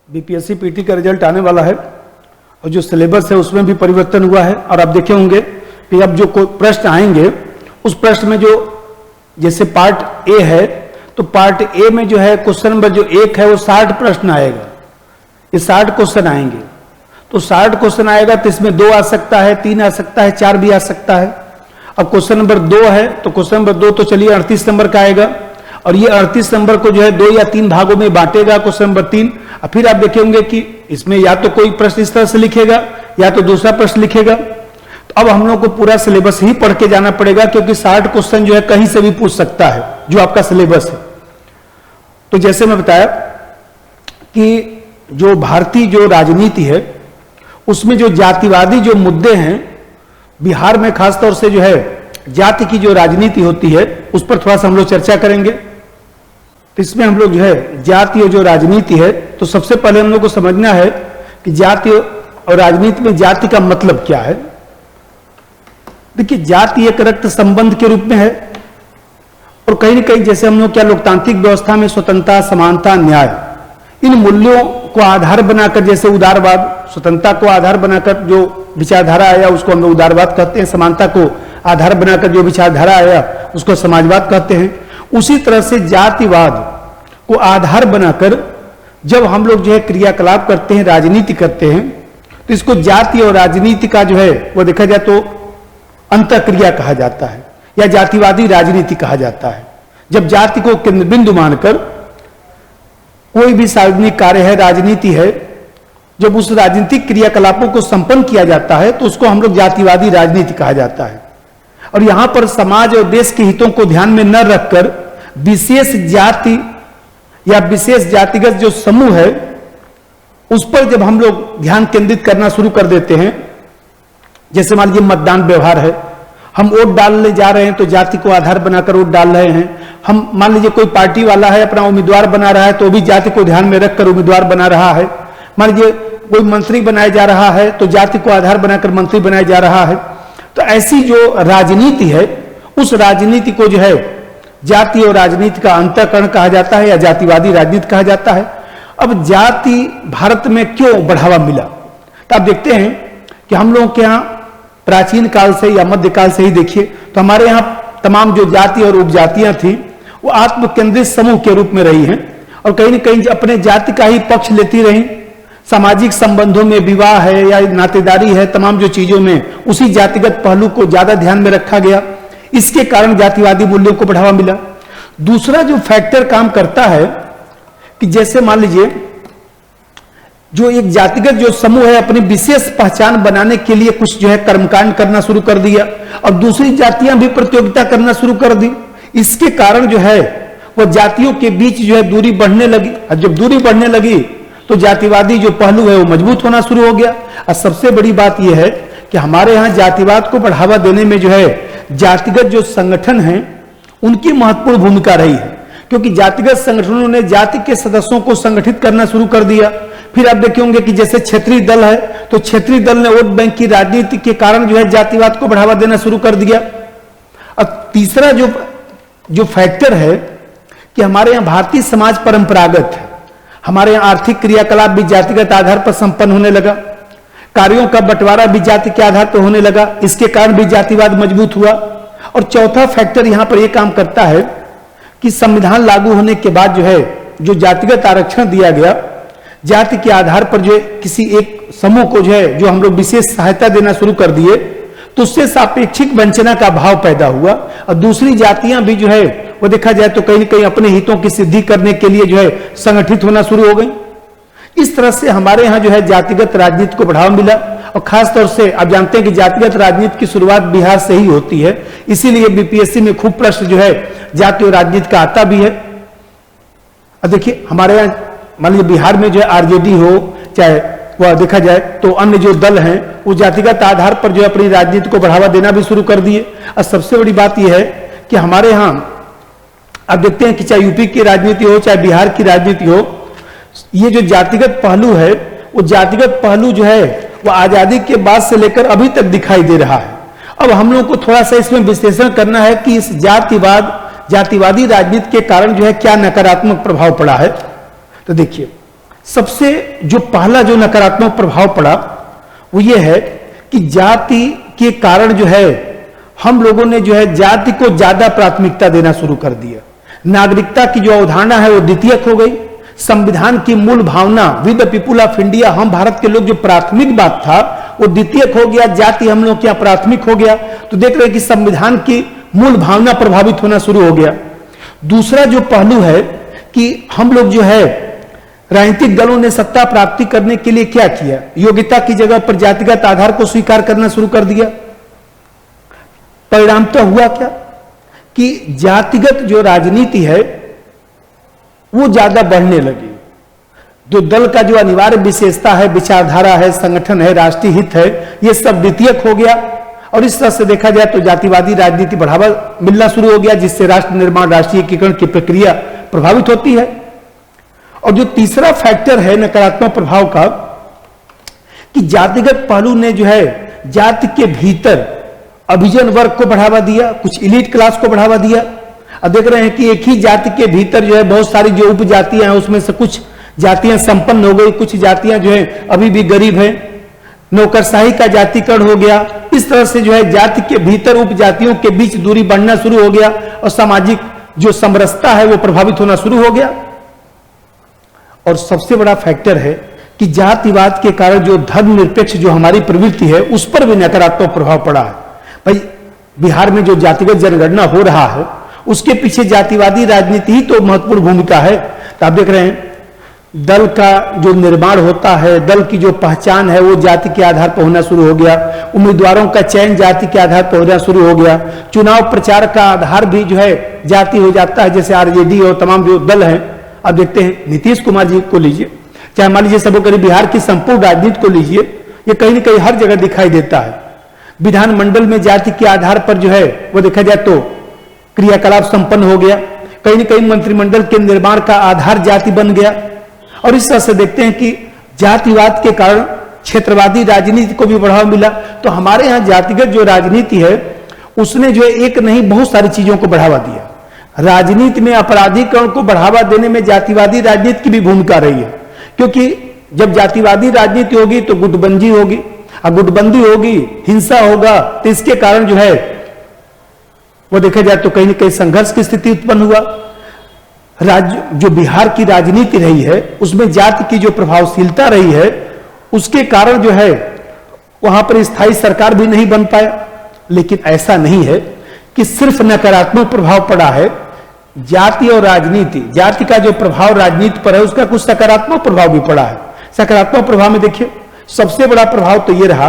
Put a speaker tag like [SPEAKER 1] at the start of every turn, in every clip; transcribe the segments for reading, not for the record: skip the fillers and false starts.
[SPEAKER 1] BPSC PT का result आने वाला है और जो सिलेबस है उसमें भी परिवर्तन हुआ है। और आप देखे होंगे कि अब जो कोई प्रश्न आएंगे उस प्रश्न में जो जैसे पार्ट ए है तो पार्ट ए में जो है क्वेश्चन नंबर जो 1 है वो 60 प्रश्न आएगा। ये 60 क्वेश्चन आएंगे तो 60 क्वेश्चन आएगा तो इसमें 2 आ सकता है, 3 आ सकता है, 4 भी आ सकता है। अब क्वेश्चन नंबर 2 है तो क्वेश्चन नंबर 2 तो चलिए 38 नंबर का आएगा और ये 38 नंबर को जो है 2 या 3 भागों में बांटेगा क्वेश्चन नंबर 3। और फिर आप देखेंगे कि इसमें या तो कोई प्रश्न इस तरह से लिखेगा या तो दूसरा प्रश्न लिखेगा। तो अब हम लोग को पूरा सिलेबस ही पढ़ के जाना पड़ेगा क्योंकि 60 क्वेश्चन जो है कहीं से भी पूछ सकता है जो आपका सिलेबस है। तो जैसे मैं बताया कि जो भारतीय जो राजनीति है उसमें जो जातिवादी जो मुद्दे हैं बिहार में खासतौर से जो है जाति की जो राजनीति होती है उस पर थोड़ा सा हम लोग चर्चा करेंगे। तो इसमें हम लोग जो है जाति और जो राजनीति है तो सबसे पहले हम लोग को समझना है कि जाति और राजनीति में जाति का मतलब क्या है। देखिए जाति एक रक्त संबंध के रूप में है और कहीं न कहीं जैसे हम लोग क्या लोकतांत्रिक व्यवस्था में स्वतंत्रता, समानता, न्याय इन मूल्यों को आधार बनाकर जैसे उदारवाद स्वतंत्रता को आधार बनाकर जो विचारधारा आया उसको हम लोग उदारवाद कहते हैं, समानता को आधार बनाकर जो विचारधारा आया उसको समाजवाद कहते हैं। उसी तरह से जातिवाद को आधार बनाकर जब हम लोग जो है क्रियाकलाप करते हैं, राजनीति करते हैं तो इसको जाति और राजनीति का जो है वो देखा जाए तो अंतःक्रिया कहा जाता है या जातिवादी राजनीति कहा जाता है। जब जाति को केंद्र बिंदु मानकर कोई भी सार्वजनिक कार्य है, राजनीति है, जब उस राजनीतिक क्रियाकलापों को संपन्न किया जाता है तो उसको हम लोग जातिवादी राजनीति कहा जाता है। और यहां पर समाज और देश के हितों को ध्यान में न रखकर विशेष जाति या विशेष जातिगत जो समूह है उस पर जब हम लोग ध्यान केंद्रित करना शुरू कर देते हैं, जैसे मान लीजिए मतदान व्यवहार है, हम वोट डालने जा रहे हैं तो जाति को आधार बनाकर वोट डाल रहे हैं। हम मान लीजिए कोई पार्टी वाला है अपना उम्मीदवार बना रहा है तो भी जाति को ध्यान में रखकर उम्मीदवार बना रहा है। मान लीजिए कोई मंत्री बनाया जा रहा है तो जाति को आधार बनाकर मंत्री बनाया जा रहा है। तो ऐसी जो राजनीति है उस राजनीति को जो है जाति और राजनीति का अंतःकरण कहा जाता है या जातिवादी राजनीति कहा जाता है। अब जाति भारत में क्यों बढ़ावा मिला तो आप देखते हैं कि हम लोग के यहाँ प्राचीन काल से या मध्यकाल से ही देखिए तो हमारे यहाँ तमाम जो जाति और उपजातियां थी वो आत्म केंद्रित समूह के रूप में रही हैं और कहीं न कहीं अपने जाति का ही पक्ष लेती रही। सामाजिक संबंधों में विवाह है या नातेदारी है, तमाम जो चीजों में उसी जातिगत पहलू को ज्यादा ध्यान में रखा गया। इसके कारण जातिवादी मूल्यों को बढ़ावा मिला। दूसरा जो फैक्टर काम करता है कि जैसे मान लीजिए जो एक जातिगत जो समूह है अपनी विशेष पहचान बनाने के लिए कुछ जो है कर्मकांड करना शुरू कर दिया और दूसरी जातियां भी प्रतियोगिता करना शुरू कर दी। इसके कारण जो है वो जातियों के बीच जो है दूरी बढ़ने लगी और जब दूरी बढ़ने लगी तो जातिवादी जो पहलू है वो मजबूत होना शुरू हो गया। और सबसे बड़ी बात यह है कि हमारे यहाँ जातिवाद को बढ़ावा देने में जो है जातिगत जो संगठन हैं उनकी महत्वपूर्ण भूमिका रही है क्योंकि जातिगत संगठनों ने जाति के सदस्यों को संगठित करना शुरू कर दिया। फिर आप देखे होंगे कि जैसे क्षेत्रीय दल है तो क्षेत्रीय दल ने वोट बैंक की राजनीति के कारण जो है जातिवाद को बढ़ावा देना शुरू कर दिया। और तीसरा जो फैक्टर है कि हमारे यहाँ भारतीय समाज परंपरागत है, हमारे यहाँ आर्थिक क्रियाकलाप भी जातिगत आधार पर संपन्न होने लगा, कार्यों का बंटवारा भी जाति के आधार पर होने लगा, इसके कारण भी जातिवाद मजबूत हुआ। और चौथा फैक्टर यहां पर यह काम करता है कि संविधान लागू होने के बाद जो है जो जातिगत आरक्षण दिया गया, जाति के आधार पर जो किसी एक समूह को जो है जो हम लोग विशेष सहायता देना शुरू कर दिए तो उससे सापेक्षिक वंचना का भाव पैदा हुआ और दूसरी जातियां भी जो है वो देखा जाए तो कहीं न कहीं अपने हितों की सिद्धि करने के लिए जो है संगठित होना शुरू हो गई। इस तरह से हमारे यहाँ जो है जातिगत राजनीति को बढ़ावा मिला और खासतौर से आप जानते हैं कि जातिगत राजनीति की शुरुआत बिहार से ही होती है, इसीलिए बीपीएससी में खूब प्रश्न जो है जाति और राजनीति का आता भी है। अब देखिए हमारे यहाँ मान लीजिए बिहार में जो है आरजेडी हो चाहे वह देखा जाए तो अन्य जो दल हैं वो जातिगत आधार पर जो है अपनी राजनीति को बढ़ावा देना भी शुरू कर दिए। और सबसे बड़ी बात यह है कि हमारे यहाँ आप देखते हैं कि चाहे यूपी की राजनीति हो चाहे बिहार की राजनीति हो, ये जो जातिगत पहलू है वो जातिगत पहलू जो है वो आजादी के बाद से लेकर अभी तक दिखाई दे रहा है। अब हम लोग को थोड़ा सा इसमें विश्लेषण करना है कि इस जातिवादी राजनीति के कारण जो है क्या नकारात्मक प्रभाव पड़ा है। तो देखिए सबसे जो पहला जो नकारात्मक प्रभाव पड़ा वो ये है कि जाति के कारण जो है हम लोगों ने जो है जाति को ज्यादा प्राथमिकता देना शुरू कर दिया। नागरिकता की जो अवधारणा है वो द्वितीयक हो गई। संविधान की मूल भावना we the people of India, हम भारत के लोग, जो प्राथमिक बात था वो द्वितीयक हो गया, जाति हम लोग क्या प्राथमिक हो गया। तो देख रहे हैं कि संविधान की मूल भावना प्रभावित होना शुरू हो गया। दूसरा जो पहलू है कि हम लोग जो है राजनीतिक दलों ने सत्ता प्राप्ति करने के लिए क्या किया, योग्यता की जगह पर जातिगत आधार को स्वीकार करना शुरू कर दिया। परिणाम तो हुआ क्या कि जातिगत जो राजनीति है वो ज्यादा बढ़ने लगी। जो दल का जो अनिवार्य विशेषता है, विचारधारा है, संगठन है, राष्ट्रीय हित है, ये सब द्वितीयक हो गया। और इस तरह से देखा जाए तो जातिवादी राजनीति बढ़ावा मिलना शुरू हो गया, जिससे राष्ट्र निर्माण, राष्ट्रीय एकीकरण की प्रक्रिया प्रभावित होती है। और जो तीसरा फैक्टर है नकारात्मक प्रभाव का कि जातिगत पहलू ने जो है जाति के भीतर अभिजन वर्ग को बढ़ावा दिया, कुछ इलीट क्लास को बढ़ावा दिया। अब देख रहे हैं कि एक ही जाति के भीतर जो है बहुत सारी जो उपजातियां हैं उसमें से कुछ जातियां संपन्न हो गई, कुछ जातियां जो है अभी भी गरीब हैं, नौकरशाही का जातिकरण हो गया। इस तरह से जो है जाति के भीतर उपजातियों के बीच दूरी बढ़ना शुरू हो गया और सामाजिक जो समरसता है वो प्रभावित होना शुरू हो गया। और सबसे बड़ा फैक्टर है कि जातिवाद के कारण जो धर्मनिरपेक्ष जो हमारी प्रवृत्ति है उस पर भी नकारात्मक प्रभाव पड़ा है। भाई बिहार में जो जातिगत जनगणना हो रहा है उसके पीछे जातिवादी राजनीति ही तो महत्वपूर्ण भूमिका है। तो आप देख रहे हैं दल का जो निर्माण होता है, दल की जो पहचान है वो जाति के आधार पर होना शुरू हो गया। उम्मीदवारों का चयन जाति के आधार पर होना शुरू हो गया। चुनाव प्रचार का आधार भी जो है जाति हो जाता है, जैसे आरजेडी और तमाम जो दल हैं। अब देखते हैं नीतीश कुमार जी को लीजिए, चाहे मान लीजिए सब करीब बिहार की संपूर्ण राजनीति को लीजिए, ये कहीं न कहीं हर जगह दिखाई देता है। विधानमंडल में जाति के आधार पर जो है वो देखा जाए तो क्रियाकलाप संपन्न हो गया। कहीं न कहीं मंत्रिमंडल के निर्माण का आधार जाति बन गया। और इस तरह से देखते हैं कि जातिवाद के कारण क्षेत्रवादी राजनीति को भी बढ़ावा मिला। तो हमारे यहाँ जातिगत जो राजनीति है उसने जो है एक नहीं बहुत सारी चीजों को बढ़ावा दिया। राजनीति में अपराधीकरण को बढ़ावा देने में जातिवादी राजनीति की भी भूमिका रही है, क्योंकि जब जातिवादी राजनीति होगी तो गुटबंदी होगी, और गुटबंदी होगी, हिंसा होगा, तो इसके कारण जो है वो देखा जाए तो कहीं न कहीं संघर्ष की स्थिति उत्पन्न हुआ। राज्य जो बिहार की राजनीति रही है उसमें जाति की जो प्रभावशीलता रही है उसके कारण जो है वहां पर स्थायी सरकार भी नहीं बन पाया। लेकिन ऐसा नहीं है कि सिर्फ नकारात्मक प्रभाव पड़ा है। जाति और राजनीति, जाति का जो प्रभाव राजनीति पर है उसका कुछ सकारात्मक प्रभाव भी पड़ा है। सकारात्मक प्रभाव में देखिए सबसे बड़ा प्रभाव तो ये रहा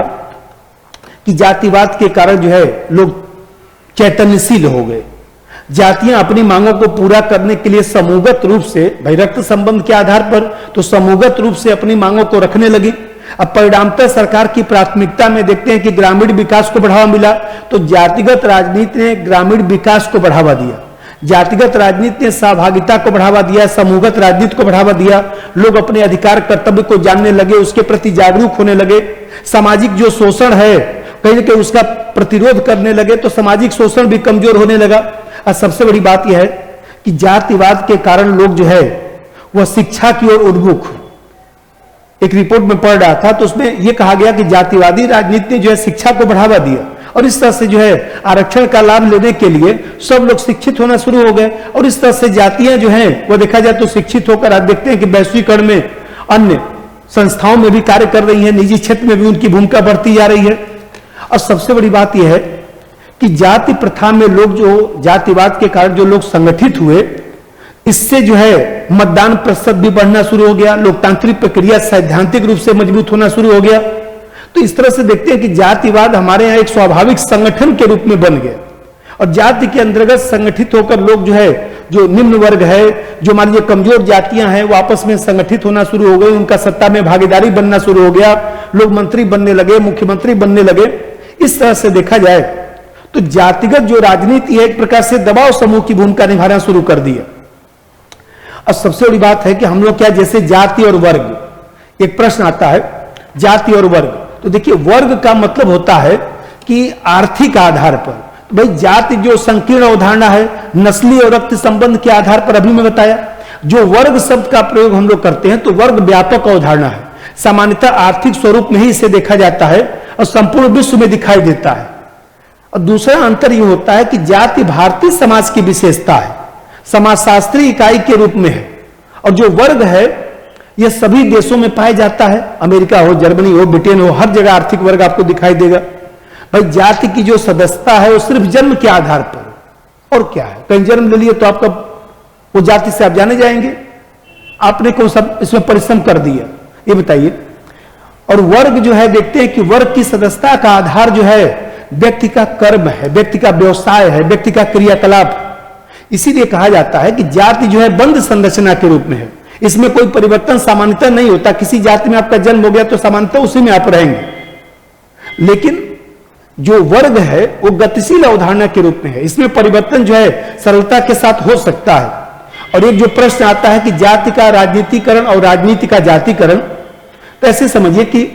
[SPEAKER 1] कि जातिवाद के कारण जो है लोग चैतन्यशील हो गए। जातियां अपनी मांगों को पूरा करने के लिए समूहगत रूप से, भाई रक्त संबंध के आधार पर तो समूहगत रूप से अपनी मांगों को रखने लगी। अब परिणामतः सरकार की प्राथमिकता में देखते हैं कि ग्रामीण विकास को बढ़ावा मिला, तो जातिगत राजनीति ने ग्रामीण विकास को बढ़ावा दिया। जातिगत राजनीति ने सहभागिता को बढ़ावा दिया, समूहगत राजनीति को बढ़ावा दिया। लोग अपने अधिकार कर्तव्य को जानने लगे, उसके प्रति जागरूक होने लगे। सामाजिक जो शोषण है कहीं न कहीं उसका प्रतिरोध करने लगे, तो सामाजिक शोषण भी कमजोर होने लगा। और सबसे बड़ी बात यह है कि जातिवाद के कारण लोग जो है वह शिक्षा की ओर उन्मुख। एक रिपोर्ट में पढ़ रहा था तो उसमें यह कहा गया कि जातिवादी राजनीति ने जो है शिक्षा को बढ़ावा दिया, और इस तरह से जो है आरक्षण का लाभ लेने के लिए सब लोग शिक्षित होना शुरू हो गए। और इस तरह से जातियां जो हैं वो देखा जाए तो शिक्षित होकर आज देखते हैं कि वैश्वीकरण में अन्य संस्थाओं में भी कार्य कर रही है, निजी क्षेत्र में भी उनकी भूमिका बढ़ती जा रही है। और सबसे बड़ी बात यह है कि जाति प्रथा में लोग जो जातिवाद के कारण जो लोग संगठित हुए, इससे जो है मतदान प्रतिशत भी बढ़ना शुरू हो गया, लोकतांत्रिक प्रक्रिया सैद्धांतिक रूप से मजबूत होना शुरू हो गया। तो इस तरह से देखते हैं कि जातिवाद हमारे यहाँ एक स्वाभाविक संगठन के रूप में बन गया, और जाति के अंतर्गत संगठित होकर लोग जो है, जो निम्न वर्ग है, जो मान लीजिए कमजोर जातियां हैं, वो आपस में संगठित होना शुरू हो गई, उनका सत्ता में भागीदारी बनना शुरू हो गया, लोग मंत्री बनने लगे, मुख्यमंत्री बनने लगे। इस तरह से देखा जाए तो जातिगत जो राजनीति है एक प्रकार से दबाव समूह की भूमिका निभाना शुरू कर दिया। और सबसे बड़ी बात है कि हम लोग क्या, जैसे जाति और वर्ग, एक प्रश्न आता है जाति और वर्ग, तो देखिए वर्ग का मतलब होता है कि आर्थिक आधार पर। तो भाई जाति जो संकीर्ण अवधारणा है, नस्ली और रक्त संबंध के आधार पर अभी मैं बताया, जो वर्ग शब्द का प्रयोग हम लोग करते हैं तो वर्ग व्यापक अवधारणा है। सामान्यतः आर्थिक स्वरूप में ही इसे देखा जाता है और संपूर्ण विश्व में दिखाई देता है। और दूसरा अंतर यह होता है कि जाति भारतीय समाज की विशेषता है, समाजशास्त्रीय इकाई के रूप में है। और जो वर्ग है यह सभी देशों में पाया जाता है, अमेरिका हो, जर्मनी हो, ब्रिटेन हो, हर जगह आर्थिक वर्ग आपको दिखाई देगा। भाई जाति की जो सदस्यता है वो सिर्फ जन्म के आधार पर, और क्या है, कहीं जन्म ले लिए तो आपका वो जाति से आप जाने जाएंगे, आपने कौन सा इसमें परिश्रम कर दिया, ये बताइए। और वर्ग जो है, देखते हैं कि वर्ग की सदस्यता का आधार जो है व्यक्ति का कर्म है, व्यक्ति का व्यवसाय है, व्यक्ति का क्रियाकलाप। इसीलिए कहा जाता है कि जाति जो है बंद संरचना के रूप में है, इसमें कोई परिवर्तन सामान्यतः नहीं होता। किसी जाति में आपका जन्म हो गया तो सामान्यतः उसी में आप रहेंगे, लेकिन जो वर्ग है वो गतिशील अवधारणा के रूप में है, इसमें परिवर्तन जो है सरलता के साथ हो सकता है। और एक जो प्रश्न आता है कि जाति का राजनीतिकरण और राजनीति का जातिकरण, तो ऐसे समझिए कि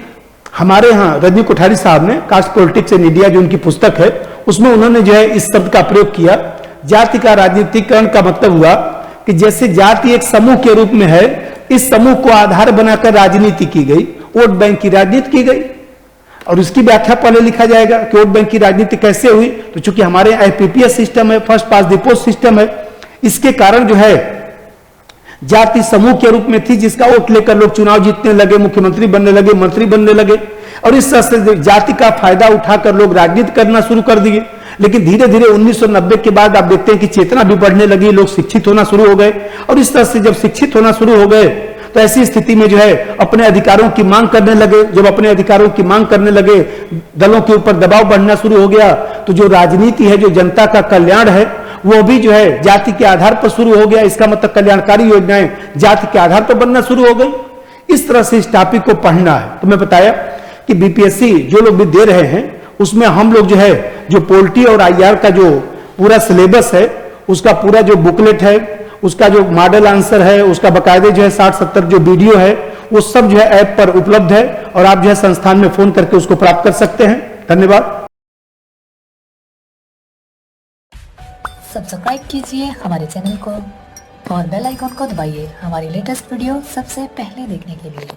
[SPEAKER 1] हमारे यहाँ रजनी कोठारी साहब ने कास्ट पॉलिटिक्स इन इंडिया जो उनकी पुस्तक है उसमें उन्होंने जो है इस शब्द का प्रयोग किया। जाति का राजनीतिकरण का मतलब हुआ कि जैसे जाति एक समूह के रूप में है, इस समूह को आधार बनाकर राजनीति की गई, वोट बैंक की राजनीति की गई। और इसकी व्याख्या पहले लिखा जाएगा कि वोट बैंक की राजनीति कैसे हुई। तो चूंकि हमारे यहाँ पीपीएस सिस्टम है, first pass the post system है, इसके कारण जो है जाति समूह के रूप में थी, जिसका वोट लेकर लोग चुनाव जीतने लगे, मुख्यमंत्री बनने लगे, मंत्री बनने लगे, और इस तरह से जाति का फायदा उठाकर लोग राजनीति करना शुरू कर दिए। लेकिन धीरे धीरे 1990 के बाद आप देखते हैं कि चेतना भी बढ़ने लगी, लोग शिक्षित होना शुरू हो गए, और इस तरह से जब शिक्षित होना शुरू हो गए तो ऐसी स्थिति में जो है अपने अधिकारों की मांग करने लगे। जब अपने अधिकारों की मांग करने लगे, दलों के ऊपर दबाव बढ़ना शुरू हो गया, तो जो राजनीति है, जो जनता का कल्याण है, वो भी जो है जाति के आधार पर शुरू हो गया। इसका मतलब कल्याणकारी योजनाएं जाति के आधार पर बनना शुरू हो गई। इस तरह से इस टॉपिक को पढ़ना है। तो मैं बताया कि बीपीएससी जो लोग भी दे रहे हैं उसमें हम लोग जो है जो पोल्ट्री और आईआर का जो पूरा सिलेबस है, उसका पूरा जो बुकलेट है, उसका जो मॉडल आंसर है, उसका बकायदे जो है 60-70 जो वीडियो है, वो सब जो है ऐप पर उपलब्ध है, और आप जो है संस्थान में फोन करके उसको प्राप्त कर सकते हैं। धन्यवाद।
[SPEAKER 2] सब्सक्राइब कीजिए हमारे चैनल को और बेल आइकॉन को दबाइए हमारी लेटेस्ट वीडियो सबसे पहले देखने के लिए।